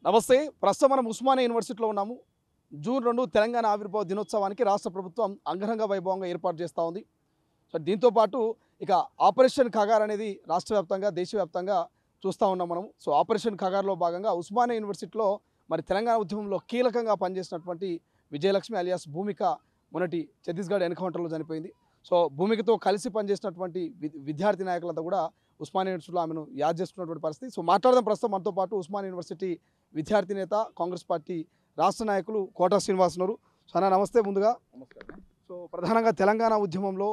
నమస్తే. ప్రస్తుతం మనం ఉస్మానియా యూనివర్సిటీలో ఉన్నాము. జూన్ 2 తెలంగాణ ఆవిర్భావ దినోత్సవానికి రాష్ట్ర ప్రభుత్వం అంగరంగ వైభవంగా ఏర్పాటు చేస్తూ ఉంది. సో దీంతో పాటు ఇక ఆపరేషన్ ఖగార్ అనేది రాష్ట్ర వ్యాప్తంగా దేశవ్యాప్తంగా చూస్తూ ఉన్నాం మనం. సో ఆపరేషన్ ఖగార్లో భాగంగా ఉస్మానియా యూనివర్సిటీలో మరి తెలంగాణ ఉద్యమంలో కీలకంగా పనిచేసినటువంటి విజయలక్ష్మి అలియాస్ భూమిక మొన్నటి ఛత్తీస్గఢ్ ఎన్కౌంటర్లో చనిపోయింది. సో భూమికతో కలిసి పనిచేసినటువంటి విద్యార్థి నాయకులంతా కూడా ఉస్మానియా యూనివర్సిటీలో ఆమెను యాద్ చేసుకున్నటువంటి పరిస్థితి. సో మాట్లాడదాం ప్రస్తుతం మనతో పాటు ఉస్మానియా యూనివర్సిటీ విద్యార్థి నేత కాంగ్రెస్ పార్టీ రాష్ట్ర నాయకులు కోటా శ్రీనివాస్ ఉన్నారు. సో అన్న నమస్తే. ముందుగా నమస్కారం. సో ప్రధానంగా తెలంగాణ ఉద్యమంలో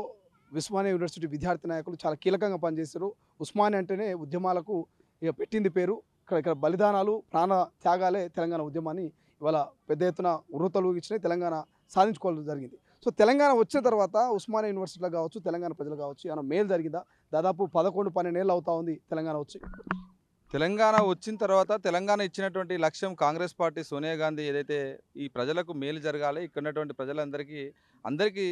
ఉస్మానియా యూనివర్సిటీ విద్యార్థి నాయకులు చాలా కీలకంగా పనిచేశారు. ఉస్మానియా అంటేనే ఉద్యమాలకు ఇక పెట్టింది పేరు. ఇక్కడ బలిదానాలు ప్రాణ త్యాగాలే తెలంగాణ ఉద్యమాన్ని ఇవాళ పెద్ద ఎత్తున ఉర్రూతలూగించినాయి. తెలంగాణ సాధించుకోవడం జరిగింది. సో తెలంగాణ వచ్చిన తర్వాత ఉస్మానియా యూనివర్సిటీలో కావచ్చు, తెలంగాణ ప్రజలు కావచ్చు, ఏమైనా మేలు జరిగిందా? దాదాపు 11-12 ఏళ్ళు అవుతా ఉంది తెలంగాణ వచ్చి. తెలంగాణ వచ్చిన తర్వాత తెలంగాణ ఇచ్చినటువంటి లక్ష్యం కాంగ్రెస్ పార్టీ సోనియా గాంధీ ఏదైతే ఈ ప్రజలకు మేలు జరగాలి, ఇక్కడ ఉన్నటువంటి అందరికీ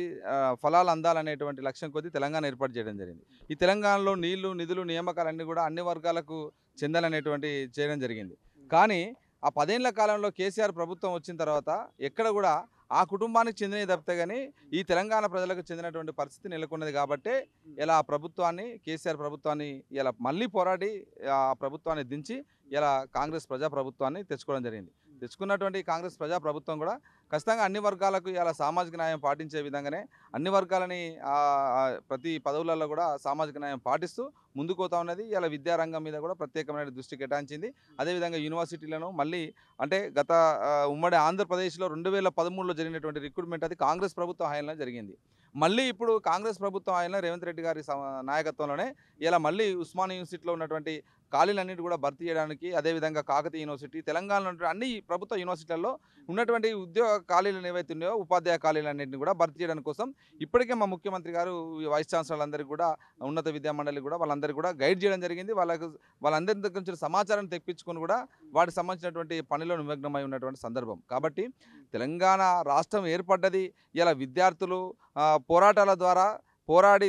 ఫలాలు అందాలనేటువంటి లక్ష్యం కొద్దీ తెలంగాణ ఏర్పాటు చేయడం జరిగింది. ఈ తెలంగాణలో నీళ్లు, నిధులు, నియామకాలన్నీ కూడా అన్ని వర్గాలకు చెందాలనేటువంటి చేయడం జరిగింది. కానీ ఆ 10 ఏళ్ల కాలంలో కేసీఆర్ ప్రభుత్వం వచ్చిన తర్వాత ఎక్కడ కూడా ఆ కుటుంబానికి చెందినవి తప్పితే కానీ ఈ తెలంగాణ ప్రజలకు చెందినటువంటి పరిస్థితి నెలకొన్నది. కాబట్టే ఇలా కేసీఆర్ ప్రభుత్వాన్ని ఇలా మళ్ళీ పోరాడి ఆ ప్రభుత్వాన్ని దించి ఇలా కాంగ్రెస్ ప్రజాప్రభుత్వాన్ని తెచ్చుకోవడం జరిగింది. తెచ్చుకున్నటువంటి కాంగ్రెస్ ప్రజాప్రభుత్వం కూడా ఖచ్చితంగా అన్ని వర్గాలకు ఇలా సామాజిక న్యాయం పాటించే విధంగానే అన్ని వర్గాలని ప్రతి పదవులలో కూడా సామాజిక న్యాయం పాటిస్తూ ముందుకు పోతా ఉన్నది. ఇలా విద్యారంగం మీద కూడా ప్రత్యేకమైన దృష్టి కేటాయించింది. అదేవిధంగా యూనివర్సిటీలను మళ్ళీ అంటే గత ఉమ్మడి ఆంధ్రప్రదేశ్లో 2013లో జరిగినటువంటి రిక్రూట్మెంట్ అది కాంగ్రెస్ ప్రభుత్వం హయాంలో జరిగింది. మళ్ళీ ఇప్పుడు కాంగ్రెస్ ప్రభుత్వం హయాంలో రేవంత్ రెడ్డి గారి నాయకత్వంలోనే ఇలా మళ్ళీ ఉస్మానియా యూనివర్సిటీలో ఉన్నటువంటి ఖాళీలన్నింటి కూడా భర్తీ చేయడానికి, అదేవిధంగా కాకతీయ యూనివర్సిటీ, తెలంగాణలో ఉన్నటువంటి అన్ని ప్రభుత్వ యూనివర్సిటీలలో ఉన్నటువంటి ఉద్యోగ ఖాళీలు ఏవైతే ఉన్నాయో ఉపాధ్యాయ ఖాళీలన్నింటినీ కూడా భర్తీ చేయడానికి కోసం ఇప్పటికే మా ముఖ్యమంత్రి గారు వైస్ ఛాన్సలర్లందరికీ కూడా ఉన్నత విద్యా మండలి కూడా వాళ్ళందరికీ కూడా గైడ్ చేయడం జరిగింది. వాళ్ళందరి దగ్గర నుంచి సమాచారం తెప్పించుకొని కూడా వాటికి సంబంధించినటువంటి పనిలో నిమగ్నమై ఉన్నటువంటి సందర్భం. కాబట్టి తెలంగాణ రాష్ట్రం ఏర్పడ్డది ఇలా విద్యార్థులు పోరాటాల ద్వారా పోరాడి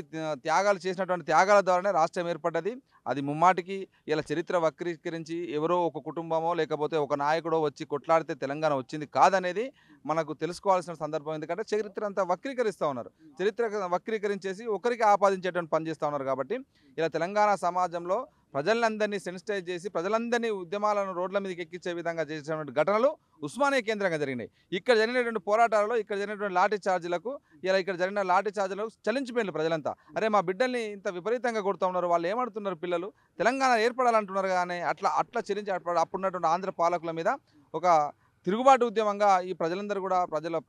చేసినటువంటి త్యాగాల ద్వారానే రాష్ట్రం ఏర్పడ్డది. అది ముమ్మాటికి ఇలా చరిత్ర వక్రీకరించి ఎవరో ఒక కుటుంబమో లేకపోతే ఒక నాయకుడో వచ్చి కొట్లాడితే తెలంగాణ వచ్చింది కాదనేది మనకు తెలుసుకోవాల్సిన సందర్భం. ఎందుకంటే చరిత్ర అంతా వక్రీకరిస్తూ ఉన్నారు. చరిత్ర వక్రీకరించేసి ఒకరికి ఆపాదించేటువంటి పని చేస్తూ ఉన్నారు. కాబట్టి ఇలా తెలంగాణ సమాజంలో ప్రజలందరినీ సెన్సిటైజ్ చేసి ప్రజలందరినీ ఉద్యమాలను రోడ్ల మీదకి ఎక్కించే విధంగా చేసినటువంటి ఘటనలు ఉస్మానియా కేంద్రంగా జరిగినాయి. ఇక్కడ జరిగినటువంటి పోరాటాలలో ఇక్కడ జరిగినటువంటి లాఠీ ఛార్జీలకు ఇక్కడ జరిగిన లాఠీ ఛార్జీలకు చలించిపోయిన ప్రజలంతా అరే మా బిడ్డల్ని ఇంత విపరీతంగా కొడుతూ ఉన్నారు, వాళ్ళు ఏమడుతున్నారు, పిల్లలు తెలంగాణ ఏర్పడాలంటున్నారు కానీ అట్లా చెల్లించి అప్పుడున్నటువంటి ఆంధ్ర పాలకుల మీద ఒక తిరుగుబాటు ఉద్యమంగా ఈ ప్రజలందరూ కూడా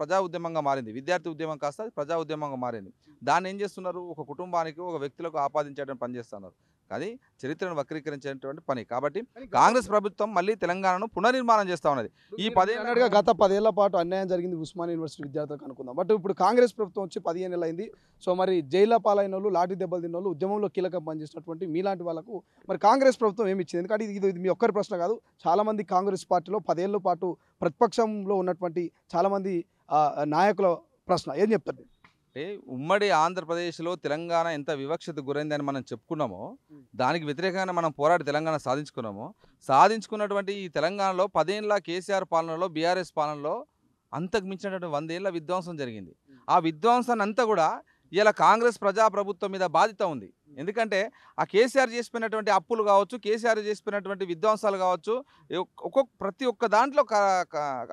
ప్రజా ఉద్యమంగా మారింది. విద్యార్థి ఉద్యమం కాస్త ప్రజా ఉద్యమంగా మారింది. దాన్ని ఏం చేస్తున్నారు, ఒక కుటుంబానికి ఒక వ్యక్తులకు ఆపాదించడం పని చేస్తున్నారు. అది చరిత్రను వక్రీకరించేటువంటి పని. కాబట్టి కాంగ్రెస్ ప్రభుత్వం మళ్ళీ తెలంగాణను పునర్నిర్మాణం చేస్తూ ఉన్నది. ఈ 10 ఏళ్ళుగా గత 10 ఏళ్ల పాటు అన్యాయం జరిగింది ఉస్మానియా యూనివర్సిటీ విద్యార్థులకు అనుకుందాం. బట్ ఇప్పుడు కాంగ్రెస్ ప్రభుత్వం వచ్చి 15 ఏళ్ళు అయింది. సో మరి జైల్లో పాలైన వాళ్ళు, లాఠీ దెబ్బలు తిన్న వాళ్ళు, ఉద్యమంలో కీలకంగా పనిచేసినటువంటి మీలాంటి వాళ్ళకు మరి కాంగ్రెస్ ప్రభుత్వం ఏమి ఇచ్చింది? ఎందుకంటే ఇది మీ ఒక్కరి ప్రశ్న కాదు. చాలామంది కాంగ్రెస్ పార్టీలో 10 ఏళ్ల పాటు ప్రతిపక్షంలో ఉన్నటువంటి చాలామంది నాయకుల ప్రశ్న ఏం చెప్తారు? అంటే ఉమ్మడి ఆంధ్రప్రదేశ్లో తెలంగాణ ఎంత వివక్షత గురైందని మనం చెప్పుకున్నామో దానికి వ్యతిరేకంగా మనం పోరాడి తెలంగాణ సాధించుకున్నటువంటి ఈ తెలంగాణలో 10 ఏళ్ల కేసీఆర్ పాలనలో, బీఆర్ఎస్ పాలనలో అంతకు మించినటువంటి 100 ఏళ్ల విధ్వంసం జరిగింది. ఆ విధ్వంసాన్ని అంతా కూడా ఇలా కాంగ్రెస్ ప్రజాప్రభుత్వం మీద బాధ్యత ఉంది. ఎందుకంటే ఆ కేసీఆర్ చేసిపోయినటువంటి అప్పులు కావచ్చు, కేసీఆర్ చేసిపోయినటువంటి విధ్వంసాలు కావచ్చు, ప్రతి ఒక్క దాంట్లో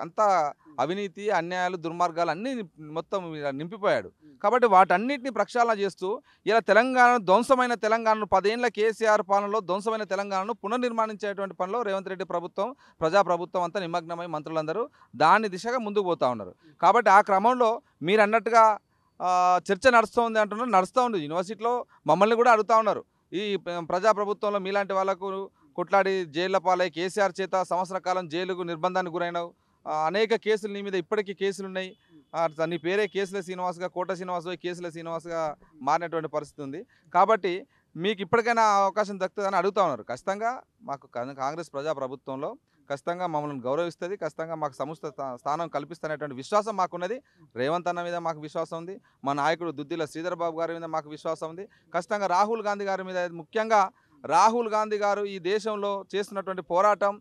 అంతా అవినీతి, అన్యాయాలు, దుర్మార్గాలు అన్నీ మొత్తం నింపిపోయాడు. కాబట్టి వాటన్నిటిని ప్రక్షాళన చేస్తూ ఇలా ధ్వంసమైన తెలంగాణను 10 ఏళ్ల కేసీఆర్ పాలనలో ధ్వంసమైన తెలంగాణను పునర్నిర్మాణించేటువంటి పనిలో రేవంత్ రెడ్డి ప్రభుత్వం, ప్రజాప్రభుత్వం అంతా నిమగ్నమై మంత్రులందరూ దాని దిశగా ముందుకు పోతూ ఉన్నారు. కాబట్టి ఆ క్రమంలో మీరు అన్నట్టుగా చర్చ నడుస్తూ ఉంది. యూనివర్సిటీలో మమ్మల్ని కూడా అడుగుతూ ఉన్నారు. ఈ ప్రజాప్రభుత్వంలో మీలాంటి వాళ్ళకు కొట్లాడి జైళ్ల పాలై కేసీఆర్ చేత సంవత్సర కాలం జైలుకు నిర్బంధానికి గురైనవు, అనేక కేసులు నీ మీద ఇప్పటికీ కేసులున్నాయి, నీ పేరే కేసుల శ్రీనివాస్గా, కోట శ్రీనివాస్ కేసుల శ్రీనివాస్గా మారినటువంటి పరిస్థితి ఉంది. కాబట్టి మీకు ఇప్పటికైనా అవకాశం దక్కుతుందని అడుగుతూ ఉన్నారు. ఖచ్చితంగా మాకు కాంగ్రెస్ ప్రజాప్రభుత్వంలో ఖచ్చితంగా మమ్మల్ని గౌరవిస్తుంది, ఖచ్చితంగా మాకు సముచిత స్థానం కల్పిస్తున్నటువంటి విశ్వాసం మాకున్నది. రేవంత్ అన్న మీద మాకు విశ్వాసం ఉంది, మా నాయకుడు దుద్దిల శ్రీధర్ బాబు గారి మీద మాకు విశ్వాసం ఉంది, ఖచ్చితంగా రాహుల్ గాంధీ గారి మీద. ముఖ్యంగా రాహుల్ గాంధీ గారు ఈ దేశంలో చేస్తున్నటువంటి పోరాటం,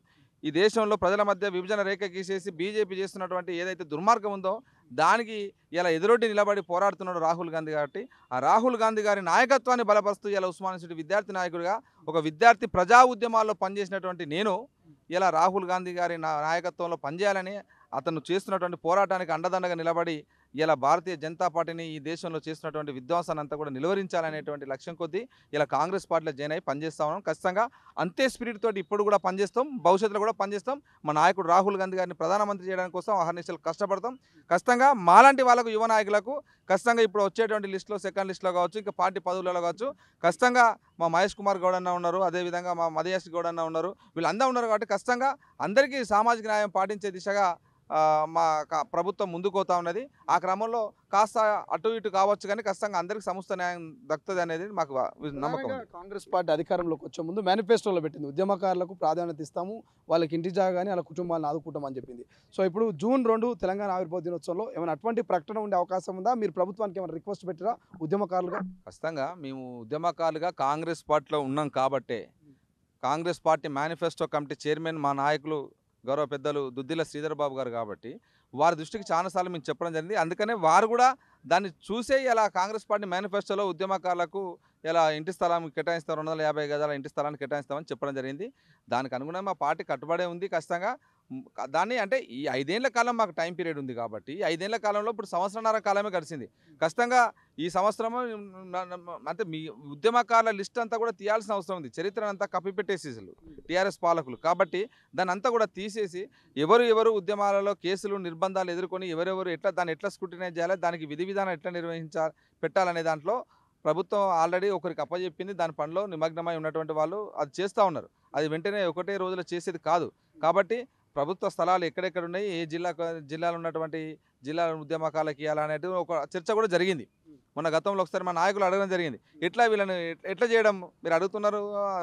ఈ దేశంలో ప్రజల మధ్య విభజన రేఖ గీసేసి బీజేపీ చేస్తున్నటువంటి ఏదైతే దుర్మార్గం ఉందో దానికి ఇలా ఎదురొడ్డి నిలబడి పోరాడుతున్నాడు రాహుల్ గాంధీ కాబట్టి ఆ రాహుల్ గాంధీ గారి నాయకత్వాన్ని బలపరుస్తూ ఇలా ఉస్మానియా యూనివర్సిటీ విద్యార్థి నాయకుడిగా ఒక విద్యార్థి ప్రజా ఉద్యమాల్లో పనిచేసినటువంటి నేను ఇలా రాహుల్ గాంధీ గారి నాయకత్వంలో పనిచేయాలని అతను చేస్తున్నటువంటి పోరాటానికి అండదండగా నిలబడి ఇలా భారతీయ జనతా పార్టీని ఈ దేశంలో చేస్తున్నటువంటి విధ్వంసాన్ని అంతా కూడా నిలువరించాలనేటువంటి లక్ష్యం కొద్దీ ఇలా కాంగ్రెస్ పార్టీలో జాయిన్ అయి పనిచేస్తా ఉన్నాం. ఖచ్చితంగా అంతే స్పిరిట్ తోటి ఇప్పుడు కూడా పనిచేస్తాం, భవిష్యత్తులో కూడా పనిచేస్తాం. మా నాయకుడు రాహుల్ గాంధీ గారిని ప్రధానమంత్రి చేయడానికి కోసం అహర్నిశలు కష్టపడతాం. ఖచ్చితంగా మాలాంటి వాళ్ళకు యువ నాయకులకు ఖచ్చితంగా ఇప్పుడు వచ్చేటువంటి లిస్టులో సెకండ్ లిస్టులో కావచ్చు, ఇంకా పార్టీ పదవులలో కావచ్చు, ఖచ్చితంగా మా మహేష్ కుమార్ గౌడ్ అన్న ఉన్నారు, అదేవిధంగా మా మధుయాష్ గౌడ్ అన్న ఉన్నారు, వీళ్ళందరూ ఉన్నారు కాబట్టి ఖచ్చితంగా అందరికీ సామాజిక న్యాయం పాటించే దిశగా మా ప్రభుత్వం ముందుకు పోతా ఉన్నది. ఆ క్రమంలో కాస్త అటు ఇటు కావచ్చు కానీ ఖచ్చితంగా అందరికీ సముచిత న్యాయం దక్కుతుంది అనేది మాకు నమ్మకం. కాంగ్రెస్ పార్టీ అధికారంలోకి వచ్చే ముందు మేనిఫెస్టోలో పెట్టింది ఉద్యమకారులకు ప్రాధాన్యత ఇస్తాము, వాళ్ళకి ఇంటి జాగా కానీ వాళ్ళ కుటుంబాలను ఆదుకుంటామని చెప్పింది. సో ఇప్పుడు జూన్ 2 తెలంగాణ ఆవిర్భావ దినోత్సవంలో ఏమైనా అటువంటి ప్రకటన ఉండే అవకాశం ఉందా? మీరు ప్రభుత్వానికి ఏమైనా రిక్వెస్ట్ పెట్టారా ఉద్యమకారులుగా? ఖచ్చితంగా మేము ఉద్యమకారులుగా కాంగ్రెస్ పార్టీలో ఉన్నాం కాబట్టే Congress party manifesto committee chairman మా నాయకులు గౌరవ పెద్దలు దుద్దిల శ్రీధర్ బాబు గారు కాబట్టి వారి దృష్టికి చాలాసార్లు మేము చెప్పడం జరిగింది. అందుకనే వారు కూడా దాన్ని చూసే ఇలా కాంగ్రెస్ పార్టీ మేనిఫెస్టోలో ఉద్యమకారులకు ఇలా ఇంటి స్థలం కేటాయిస్తాం, 250 గజాల ఇంటి స్థలాన్ని కేటాయిస్తామని చెప్పడం జరిగింది. దానికి అనుగుణంగా మా పార్టీ కట్టుబడే ఉంది. ఖచ్చితంగా దాన్ని అంటే ఈ 5 ఏళ్ల కాలం మాకు టైం పీరియడ్ ఉంది కాబట్టి 5 ఏళ్ల కాలంలో ఇప్పుడు సంవత్సరన్నర కాలమే గడిచింది. ఖచ్చితంగా ఈ సంవత్సరము అంటే మీ ఉద్యమకారుల లిస్ట్ అంతా కూడా తీయాల్సిన అవసరం ఉంది. చరిత్రను అంతా కప్పిపెట్టేసేసారు టీఆర్ఎస్ పాలకులు. కాబట్టి దాన్ని అంతా కూడా తీసేసి ఎవరు ఉద్యమాలలో కేసులు నిర్బంధాలు ఎదుర్కొని ఎవరెవరు దాన్ని ఎట్లా స్క్రూటినైజ్ చేయాలి, దానికి విధి విధానం ఎట్లా పెట్టాలనే దాంట్లో ప్రభుత్వం ఆల్రెడీ ఒకరికి అప్పచెప్పింది. దాని పనిలో నిమగ్నమై ఉన్నటువంటి వాళ్ళు అది చేస్తూ ఉన్నారు. అది వెంటనే ఒకటే రోజులో చేసేది కాదు. కాబట్టి ప్రభుత్వ స్థలాలు ఎక్కడెక్కడ ఉన్నాయి, ఏ జిల్లాలో ఉన్నటువంటి జిల్లాల ఉద్యమకాలకు ఇవ్వాలనేది ఒక చర్చ కూడా జరిగింది. మొన్న గతంలో ఒకసారి మా నాయకులు అడగడం జరిగింది, వీళ్ళని ఎట్లా చేయడం మీరు అడుగుతున్నారు,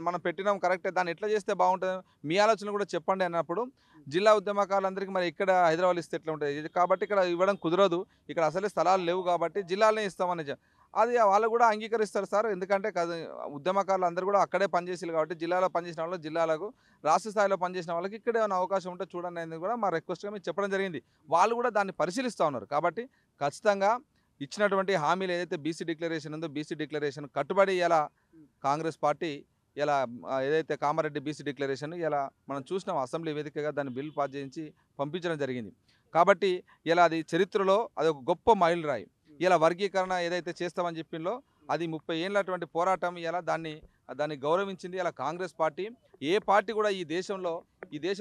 మనం పెట్టినాం కరెక్టే, దాన్ని ఎట్లా చేస్తే బాగుంటుంది, మీ ఆలోచన కూడా చెప్పండి అన్నప్పుడు జిల్లా ఉద్యమకారులందరికీ మరి ఇక్కడ హైదరాబాద్ ఇస్తే ఎట్లా ఉంటుంది, కాబట్టి ఇక్కడ ఇవ్వడం కుదరదు, ఇక్కడ అసలే స్థలాలు లేవు కాబట్టి జిల్లాలనే ఇస్తామని అది వాళ్ళు కూడా అంగీకరిస్తారు సార్. ఎందుకంటే ఉద్యమకారులు అందరూ కూడా అక్కడే పనిచేసారు కాబట్టి జిల్లాలో పనిచేసిన వాళ్ళు జిల్లాలకు, రాష్ట్ర స్థాయిలో పనిచేసిన వాళ్ళకి ఇక్కడే ఉన్న అవకాశం ఉంటే చూడండి అనేది కూడా మా రిక్వెస్ట్గా మేము చెప్పడం జరిగింది. వాళ్ళు కూడా దాన్ని పరిశీలిస్తూ ఉన్నారు. కాబట్టి ఖచ్చితంగా ఇచ్చినటువంటి హామీలు ఏదైతే బీసీ డిక్లరేషన్ ఉందో బీసీ డిక్లరేషన్ కట్టుబడి ఇలా కాంగ్రెస్ పార్టీ ఇలా ఏదైతే కామారెడ్డి బీసీ డిక్లరేషన్ ఇలా మనం చూసినాం అసెంబ్లీ వేదికగా దాన్ని బిల్ పాస్ చేయించి పంపించడం జరిగింది. కాబట్టి ఇలా అది చరిత్రలో అది ఒక గొప్ప మైలురాయి. ఇలా వర్గీకరణ ఏదైతే చేస్తామని చెప్పిందో అది 30 ఏళ్ళటువంటి పోరాటం ఇలా దాన్ని గౌరవించింది ఇలా కాంగ్రెస్ పార్టీ. ఏ పార్టీ కూడా ఈ దేశంలో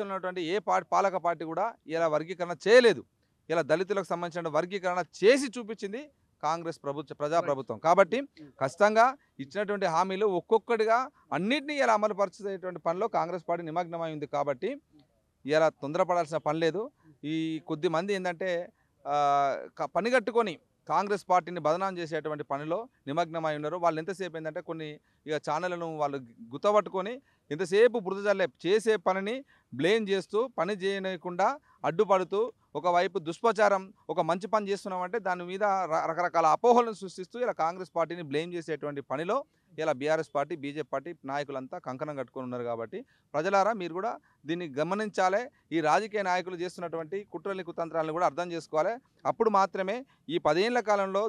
ఉన్నటువంటి ఏ పాలక పార్టీ కూడా ఇలా వర్గీకరణ చేయలేదు. ఇలా దళితులకు సంబంధించిన వర్గీకరణ చేసి చూపించింది కాంగ్రెస్ ప్రజాప్రభుత్వం. కాబట్టి ఖచ్చితంగా ఇచ్చినటువంటి హామీలు ఒక్కొక్కటిగా అన్నింటినీ ఇలా అమలుపరిచేటువంటి పనిలో కాంగ్రెస్ పార్టీ నిమగ్నమై ఉంది. కాబట్టి ఇలా తొందరపడాల్సిన పని లేదు. ఈ కొద్ది మంది ఏంటంటే పనిగట్టుకొని కాంగ్రెస్ పార్టీని బదనాం చేసేటువంటి పనిలో నిమగ్నమై ఉన్నారు. వాళ్ళు ఎంతసేపు ఏంటంటే కొన్ని ఇక ఛానళ్లను వాళ్ళు గుర్తుపట్టుకొని ఎంతసేపు బురద జల్లే చేసే పనిని బ్లేమ్ చేస్తూ పని చేయకుండా అడ్డుపడుతూ ఒకవైపు దుష్ప్రచారం ఒక మంచి పని చేస్తున్నామంటే దాని మీద రకరకాల అపోహలను సృష్టిస్తూ ఇలా కాంగ్రెస్ పార్టీని బ్లేమ్ చేసేటువంటి పనిలో ఇలా బీఆర్ఎస్ పార్టీ బీజేపీ పార్టీ నాయకులంతా కంకణం కట్టుకొని ఉన్నారు. కాబట్టి ప్రజలారా మీరు కూడా దీన్ని గమనించాలి. ఈ రాజకీయ నాయకులు చేస్తున్నటువంటి కుట్రలు కుతంత్రాలను కూడా అర్థం చేసుకోవాలి. అప్పుడు మాత్రమే ఈ 10 ఏళ్ల కాలంలో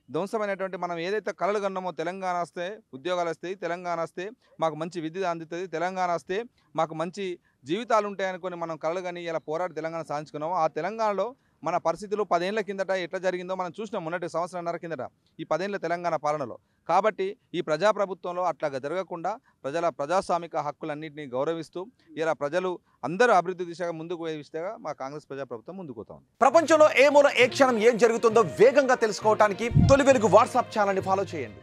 ధ్వంసమైనటువంటి మనం ఏదైతే కలలు కన్నామో తెలంగాణ వస్తే ఉద్యోగాలు వస్తాయి, తెలంగాణ వస్తే మాకు మంచి విద్య అందుతుంది, తెలంగాణ వస్తే మాకు మంచి జీవితాలు ఉంటాయనుకొని మనం కలలు కానీ ఇలా పోరాడి తెలంగాణ సాధించుకున్నామో ఆ తెలంగాణలో మన పరిస్థితులు 10 ఏళ్ల కిందట ఎట్లా జరిగిందో మనం చూసినాం మొన్నటి సంవత్సరంన్నర కిందట ఈ 10 ఏళ్ల తెలంగాణ పాలనలో. కాబట్టి ఈ ప్రజాప్రభుత్వంలో అట్లాగా జరగకుండా ప్రజాస్వామిక హక్కులన్నింటినీ గౌరవిస్తూ ఇలా ప్రజలు అందరూ అభివృద్ధి దిశగా ముందుకు పోయే దిశగా మా కాంగ్రెస్ ప్రజాప్రభుత్వం ముందుకు పోతా ఉంది. ప్రపంచంలో ఏ మూల ఏ క్షణం ఏం జరుగుతుందో వేగంగా తెలుసుకోవడానికి తొలి వెలుగు వాట్సాప్ ఛానల్ని ఫాలో చేయండి.